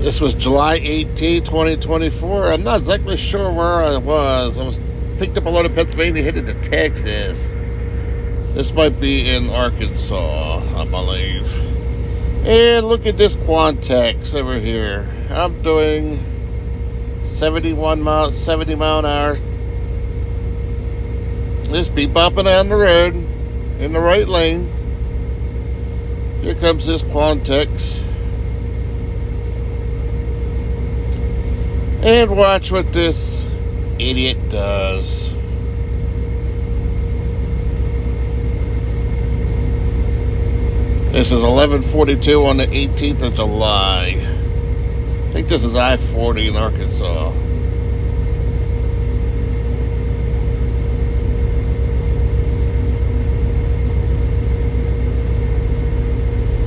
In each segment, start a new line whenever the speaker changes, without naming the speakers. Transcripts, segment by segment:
This was July 18, 2024. I'm not exactly sure where I was. I was picked up a load of Pennsylvania, headed to Texas. This might be in Arkansas, I believe. And look at this Quantex over here. I'm doing 70 mile an hour. Just be bumping down the road in the right lane. Here comes this Quantex. And watch what this idiot does. This is 11:42 on the 18th of July. I think this is I-40 in Arkansas.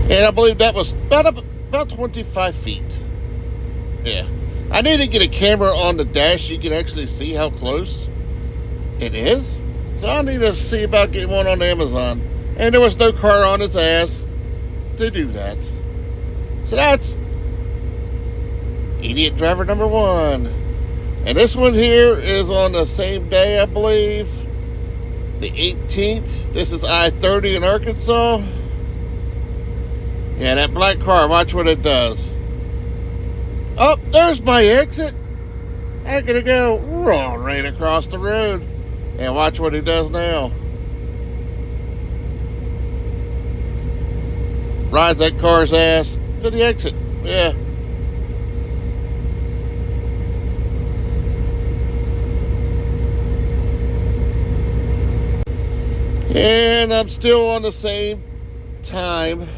And I believe that was about 25 feet. Yeah. I need to get a camera on the dash so you can actually see how close it is. So I need to see about getting one on Amazon. And there was no car on his ass to do that. So that's idiot driver number one. And this one here is on the same day, I believe. The 18th. This is I-30 in Arkansas. Yeah, that black car, watch what it does. Oh, there's my exit. I'm gonna go right across the road. And watch what he does now. Rides that car's ass to the exit. Yeah. And I'm still on the same time.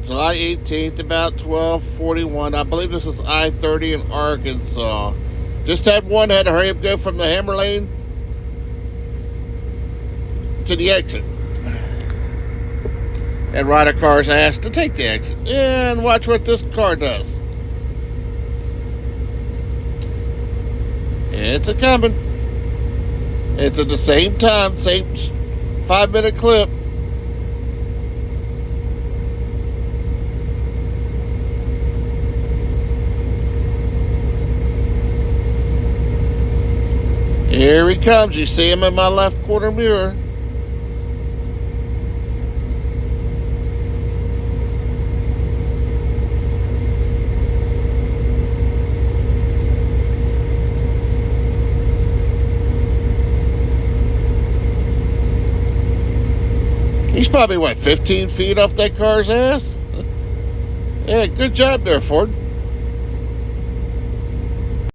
July 18th, about 12:41. I believe this is I-30 in Arkansas. Just had to hurry up, go from the Hammer Lane to the exit. And ride a car's ass to take the exit. And watch what this car does. It's a coming. It's at the same time, same 5-minute clip. Here he comes. You see him in my left quarter mirror. He's probably, 15 feet off that car's ass? Yeah, good job there, Ford.